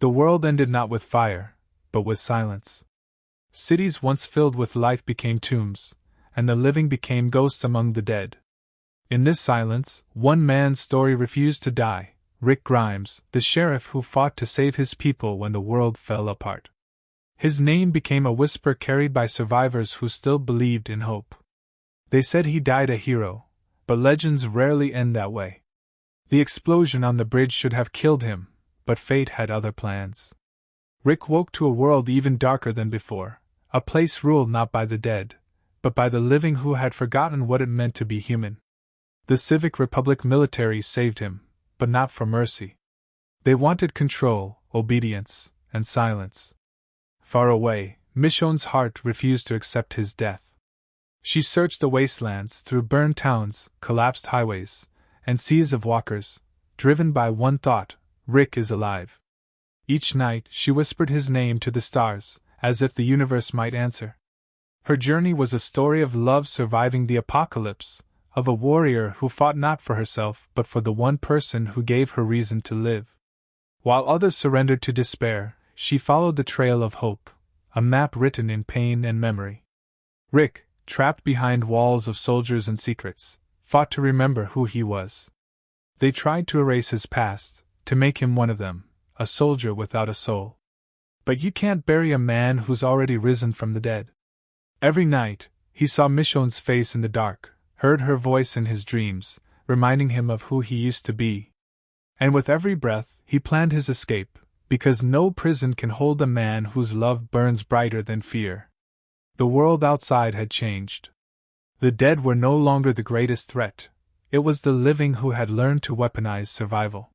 The world ended not with fire, but with silence. Cities once filled with life became tombs, and the living became ghosts among the dead. In this silence, one man's story refused to die: Rick Grimes, the sheriff who fought to save his people when the world fell apart. His name became a whisper carried by survivors who still believed in hope. They said he died a hero, but legends rarely end that way. The explosion on the bridge should have killed him, but fate had other plans. Rick woke to a world even darker than before, a place ruled not by the dead, but by the living who had forgotten what it meant to be human. The Civic Republic military saved him, but not for mercy. They wanted control, obedience, and silence. Far away, Michonne's heart refused to accept his death. She searched the wastelands, through burned towns, collapsed highways, and seas of walkers, driven by one thought: Rick is alive. Each night, she whispered his name to the stars, as if the universe might answer. Her journey was a story of love surviving the apocalypse, of a warrior who fought not for herself but for the one person who gave her reason to live. While others surrendered to despair, she followed the trail of hope, a map written in pain and memory. Rick, trapped behind walls of soldiers and secrets, fought to remember who he was. They tried to erase his past, to make him one of them, a soldier without a soul. But you can't bury a man who's already risen from the dead. Every night, he saw Michonne's face in the dark, heard her voice in his dreams, reminding him of who he used to be. And with every breath, he planned his escape, because no prison can hold a man whose love burns brighter than fear. The world outside had changed. The dead were no longer the greatest threat. It was the living who had learned to weaponize survival.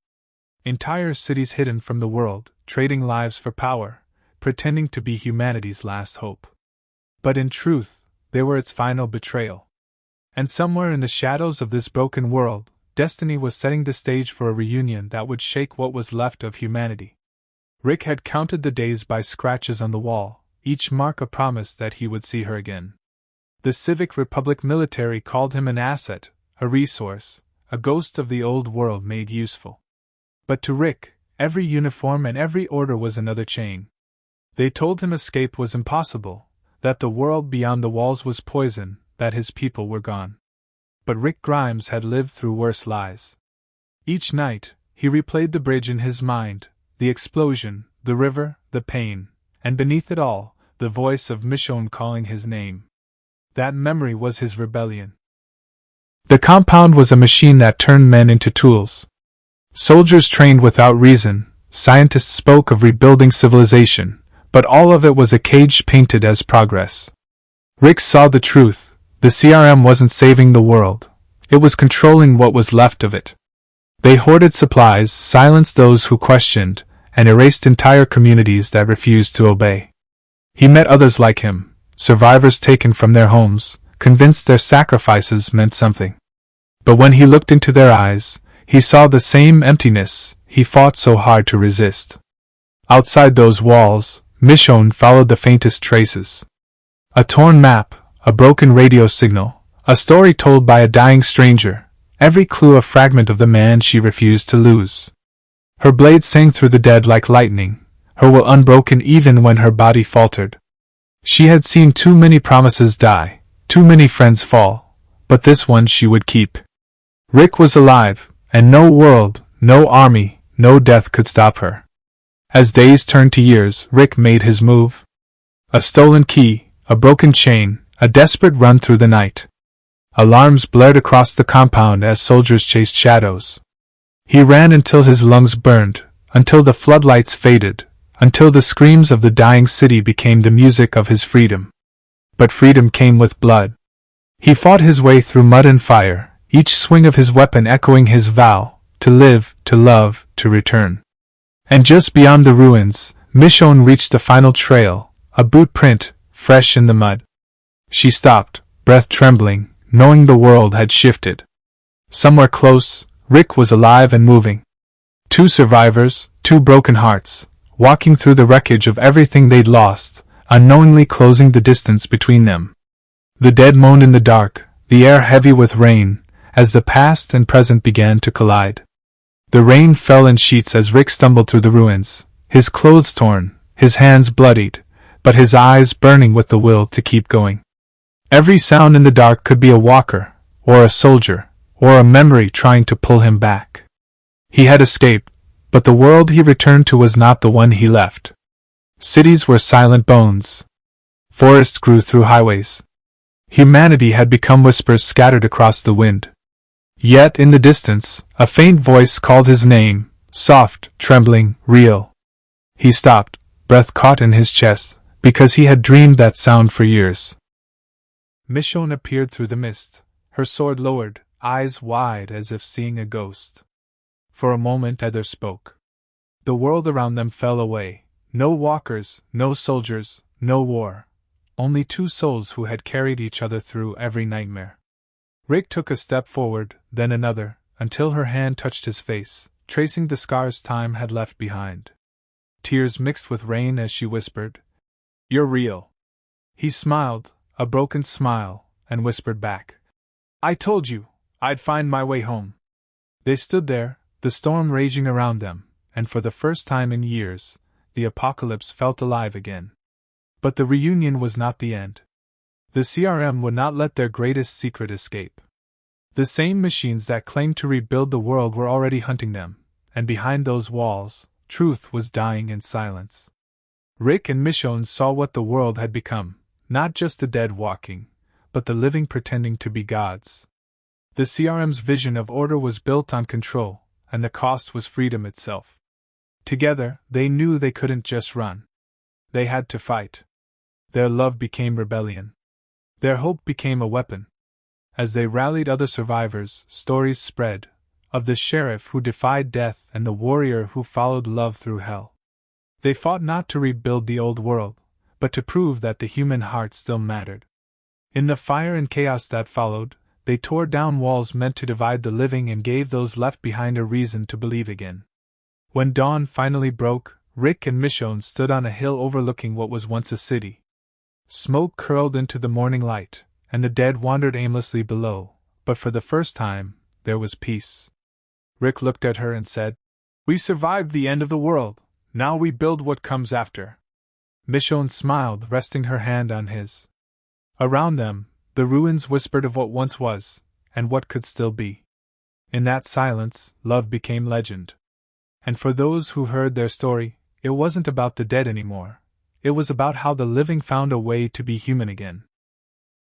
Entire cities hidden from the world, trading lives for power, pretending to be humanity's last hope. But in truth, they were its final betrayal. And somewhere in the shadows of this broken world, destiny was setting the stage for a reunion that would shake what was left of humanity. Rick had counted the days by scratches on the wall, each mark a promise that he would see her again. The Civic Republic military called him an asset, a resource, a ghost of the old world made useful. But to Rick, every uniform and every order was another chain. They told him escape was impossible, that the world beyond the walls was poison, that his people were gone. But Rick Grimes had lived through worse lies. Each night, he replayed the bridge in his mind, the explosion, the river, the pain, and beneath it all, the voice of Michonne calling his name. That memory was his rebellion. The compound was a machine that turned men into tools. Soldiers trained without reason, scientists spoke of rebuilding civilization, but all of it was a cage painted as progress. Rick saw the truth: the CRM wasn't saving the world, it was controlling what was left of it. They hoarded supplies, silenced those who questioned, and erased entire communities that refused to obey. He met others like him, survivors taken from their homes, convinced their sacrifices meant something. But when he looked into their eyes, he saw the same emptiness he fought so hard to resist. Outside those walls, Michonne followed the faintest traces. A torn map, a broken radio signal, a story told by a dying stranger, every clue a fragment of the man she refused to lose. Her blade sang through the dead like lightning, her will unbroken even when her body faltered. She had seen too many promises die, too many friends fall, but this one she would keep. Rick was alive, and no world, no army, no death could stop her. As days turned to years, Rick made his move. A stolen key, a broken chain, a desperate run through the night. Alarms blared across the compound as soldiers chased shadows. He ran until his lungs burned, until the floodlights faded, until the screams of the dying city became the music of his freedom. But freedom came with blood. He fought his way through mud and fire, each swing of his weapon echoing his vow, to live, to love, to return. And just beyond the ruins, Michonne reached the final trail, a boot print, fresh in the mud. She stopped, breath trembling, knowing the world had shifted. Somewhere close, Rick was alive and moving. Two survivors, two broken hearts, walking through the wreckage of everything they'd lost, unknowingly closing the distance between them. The dead moaned in the dark, the air heavy with rain, as the past and present began to collide. The rain fell in sheets as Rick stumbled through the ruins, his clothes torn, his hands bloodied, but his eyes burning with the will to keep going. Every sound in the dark could be a walker, or a soldier, or a memory trying to pull him back. He had escaped, but the world he returned to was not the one he left. Cities were silent bones. Forests grew through highways. Humanity had become whispers scattered across the wind. Yet in the distance, a faint voice called his name, soft, trembling, real. He stopped, breath caught in his chest, because he had dreamed that sound for years. Michonne appeared through the mist, her sword lowered, eyes wide as if seeing a ghost. For a moment neither spoke. The world around them fell away. No walkers, no soldiers, no war. Only two souls who had carried each other through every nightmare. Rick took a step forward, then another, until her hand touched his face, tracing the scars time had left behind. Tears mixed with rain as she whispered, "You're real." He smiled, a broken smile, and whispered back, "I told you, I'd find my way home." They stood there, the storm raging around them, and for the first time in years, the apocalypse felt alive again. But the reunion was not the end. The CRM would not let their greatest secret escape. The same machines that claimed to rebuild the world were already hunting them, and behind those walls, truth was dying in silence. Rick and Michonne saw what the world had become, not just the dead walking, but the living pretending to be gods. The CRM's vision of order was built on control, and the cost was freedom itself. Together, they knew they couldn't just run. They had to fight. Their love became rebellion. Their hope became a weapon. As they rallied other survivors, stories spread, of the sheriff who defied death and the warrior who followed love through hell. They fought not to rebuild the old world, but to prove that the human heart still mattered. In the fire and chaos that followed, they tore down walls meant to divide the living and gave those left behind a reason to believe again. When dawn finally broke, Rick and Michonne stood on a hill overlooking what was once a city. Smoke curled into the morning light, and the dead wandered aimlessly below, but for the first time, there was peace. Rick looked at her and said, "We survived the end of the world, now we build what comes after." Michonne smiled, resting her hand on his. Around them, the ruins whispered of what once was, and what could still be. In that silence, love became legend. And for those who heard their story, it wasn't about the dead anymore. It was about how the living found a way to be human again.